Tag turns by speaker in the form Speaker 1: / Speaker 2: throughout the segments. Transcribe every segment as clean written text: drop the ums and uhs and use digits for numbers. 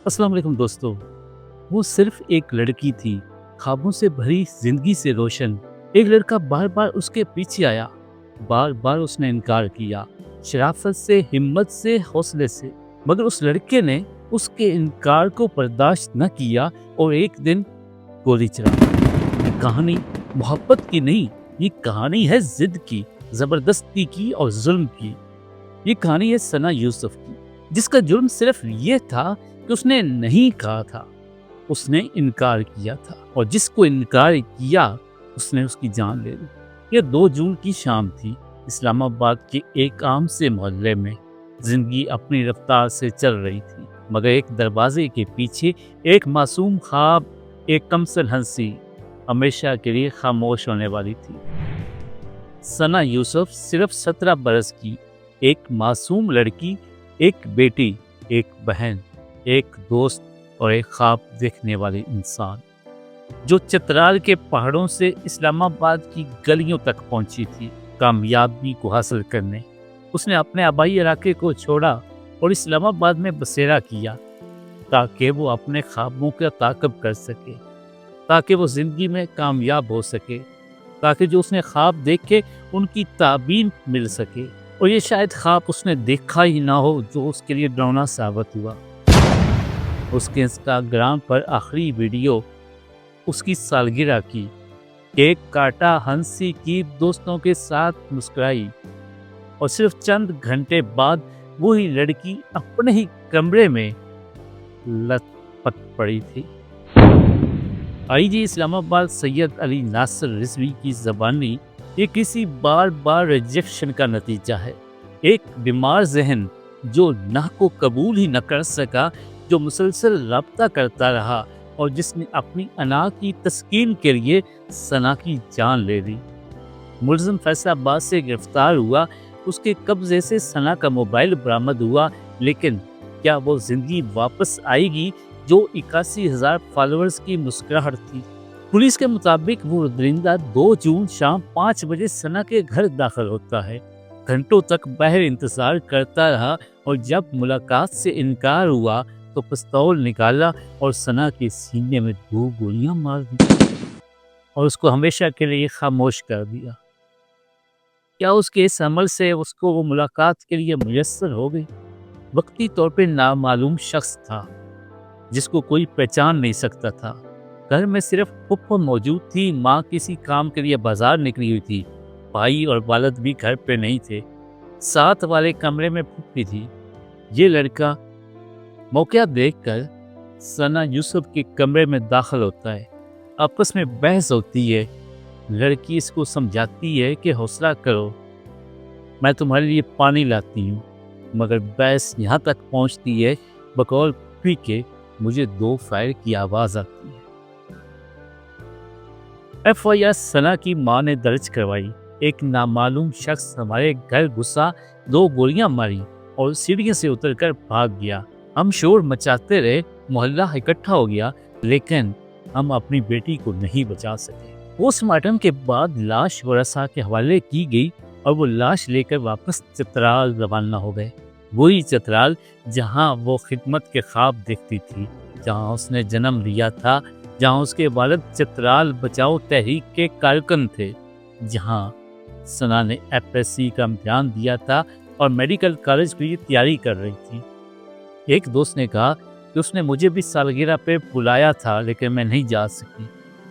Speaker 1: السلام علیکم دوستو۔ وہ صرف ایک لڑکی تھی، خوابوں سے بھری، زندگی سے روشن۔ ایک لڑکا بار بار اس کے پیچھے آیا، بار بار اس نے انکار کیا، شرافت سے، ہمت سے، حوصلے سے، مگر اس لڑکے نے اس کے انکار کو برداشت نہ کیا اور ایک دن گولی چلا دی۔ یہ کہانی محبت کی نہیں، یہ کہانی ہے ضد کی، زبردستی کی اور ظلم کی۔ یہ کہانی ہے ثنا یوسف کی، جس کا جرم صرف یہ تھا کہ اس نے نہیں کہا تھا، اس نے انکار کیا تھا، اور جس کو انکار کیا اس نے اس کی جان لے لی۔ یہ 2 جون کی شام تھی، اسلام آباد کے ایک عام سے محلے میں۔ زندگی اپنی رفتار سے چل رہی تھی، مگر ایک دروازے کے پیچھے ایک معصوم خواب، ایک کمسن ہنسی ہمیشہ کے لیے خاموش ہونے والی تھی۔ ثنا یوسف صرف 17 برس کی ایک معصوم لڑکی، ایک بیٹی، ایک بہن، ایک دوست اور ایک خواب دیکھنے والی انسان، جو چترال کے پہاڑوں سے اسلام آباد کی گلیوں تک پہنچی تھی کامیابی کو حاصل کرنے۔ اس نے اپنے آبائی علاقے کو چھوڑا اور اسلام آباد میں بسیرا کیا، تاکہ وہ اپنے خوابوں کا تعاقب کر سکے، تاکہ وہ زندگی میں کامیاب ہو سکے، تاکہ جو اس نے خواب دیکھے ان کی تعبیر مل سکے، اور یہ شاید خواب اس نے دیکھا ہی نہ ہو جو اس کے لیے ڈراؤنا ثابت ہوا۔ اس کے انسٹاگرام پر آخری ویڈیو اس کی سالگرہ کی، کیک کاٹا، ہنسی کی، دوستوں کے ساتھ مسکرائی، اور صرف چند گھنٹے بعد وہی لڑکی اپنے ہی کمرے میں لت پت پڑی تھی۔ آئی جی اسلام آباد سید علی ناصر رضوی کی زبانی یہ کسی بار بار ریجیکشن کا نتیجہ ہے۔ ایک بیمار ذہن جو نہ کو قبول ہی نہ کر سکا، جو مسلسل رابطہ کرتا رہا، اور جس نے اپنی انا کی تسکین کے لیے ثنا کی جان لے لی۔ ملزم فیصل آباد سے گرفتار ہوا، اس کے قبضے سے ثنا کا موبائل برآمد ہوا، لیکن کیا وہ زندگی واپس آئے گی جو 81,000 فالوورز کی مسکراہٹ تھی؟ پولیس کے مطابق وہ درندہ 2 جون شام 5 بجے ثنا کے گھر داخل ہوتا ہے۔ گھنٹوں تک باہر انتظار کرتا رہا، اور جب ملاقات سے انکار ہوا تو پستول نکالا اور ثنا کے سینے میں 2 گولیاں مار دی، اور اس کو ہمیشہ کے لیے خاموش کر دیا۔ کیا اس کے اس عمل سے اس کو وہ ملاقات کے لیے میسر ہو گئی؟ وقتی طور پہ نامعلوم شخص تھا، جس کو کوئی پہچان نہیں سکتا تھا۔ گھر میں صرف پھپھو موجود تھی، ماں کسی کام کے لیے بازار نکلی ہوئی تھی، بھائی اور والد بھی گھر پہ نہیں تھے، ساتھ والے کمرے میں پھوپھی تھی۔ یہ لڑکا موقع دیکھ کر ثنا یوسف کے کمرے میں داخل ہوتا ہے۔ آپس میں بحث ہوتی ہے، لڑکی اس کو سمجھاتی ہے کہ حوصلہ کرو، میں تمہارے لیے پانی لاتی ہوں، مگر بحث یہاں تک پہنچتی ہے بقول پھوپھی کے مجھے 2 فائر کی آواز آتی ہے۔ FIR ثنا کی ماں نے درج کروائی۔ ایک نامعلوم شخص ہمارے گھر گھسا، 2 گولیاں ماری اور سیڑھیوں سے اتر کر بھاگ گیا۔ ہم شور مچاتے رہے، محلہ اکٹھا ہو گیا، لیکن ہم اپنی بیٹی کو نہیں بچا سکے۔ پوسٹ مارٹم کے بعد لاش ورثاء کے حوالے کی گئی، اور وہ لاش لے کر واپس چترال روانہ ہو گئے۔ وہی چترال جہاں وہ خدمت کے خواب دیکھتی تھی، جہاں اس نے جنم لیا تھا، جہاں اس کے والد چترال بچاؤ تحریک کے کارکن تھے، جہاں ثنا نے FSC کا امتحان دیا تھا اور میڈیکل کالج کے لیے تیاری کر رہی تھی۔ ایک دوست نے کہا کہ اس نے مجھے بھی سالگرہ پہ بلایا تھا، لیکن میں نہیں جا سکی،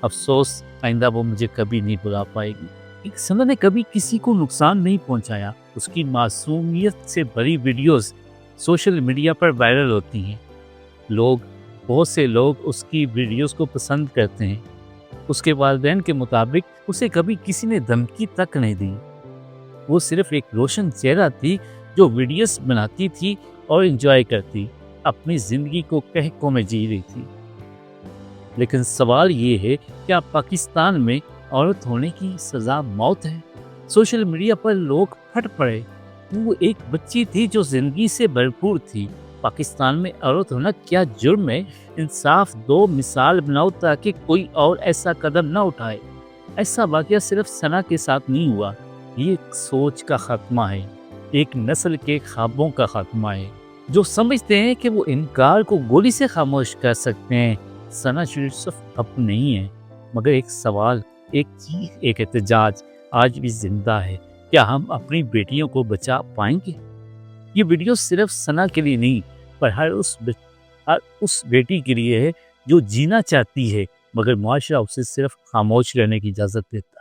Speaker 1: افسوس آئندہ وہ مجھے کبھی نہیں بلا پائے گی۔ ثنا نے کبھی کسی کو نقصان نہیں پہنچایا۔ اس کی معصومیت سے بھری ویڈیوز سوشل میڈیا پر وائرل ہوتی ہیں، بہت سے لوگ اس کی ویڈیوز کو پسند کرتے ہیں۔ اس کے والدین کے مطابق اسے کبھی کسی نے دھمکی تک نہیں دی، وہ صرف ایک روشن چہرہ تھی جو ویڈیوز بناتی تھی اور انجوائے کرتی، اپنی زندگی کو کہکوں میں جی رہی تھی۔ لیکن سوال یہ ہے، کیا پاکستان میں عورت ہونے کی سزا موت ہے؟ سوشل میڈیا پر لوگ پھٹ پڑے، وہ ایک بچی تھی جو زندگی سے بھرپور تھی۔ پاکستان میں عورت ہونا کیا جرم ہے؟ انصاف دو، مثال بناؤ تاکہ کوئی اور ایسا قدم نہ اٹھائے۔ ایسا واقعہ صرف ثنا کے ساتھ نہیں ہوا، یہ ایک سوچ کا خاتمہ ہے، ایک نسل کے خوابوں کا خاتمہ ہے۔ جو سمجھتے ہیں کہ وہ انکار کو گولی سے خاموش کر سکتے ہیں۔ ثنا شریف صرف اب نہیں ہے، مگر ایک سوال، ایک چیخ، ایک احتجاج آج بھی زندہ ہے۔ کیا ہم اپنی بیٹیوں کو بچا پائیں گے؟ یہ ویڈیو صرف ثنا کے لیے نہیں، پر ہر اس بیٹی کے لیے ہے جو جینا چاہتی ہے، مگر معاشرہ اسے صرف خاموش رہنے کی اجازت دیتا ہے۔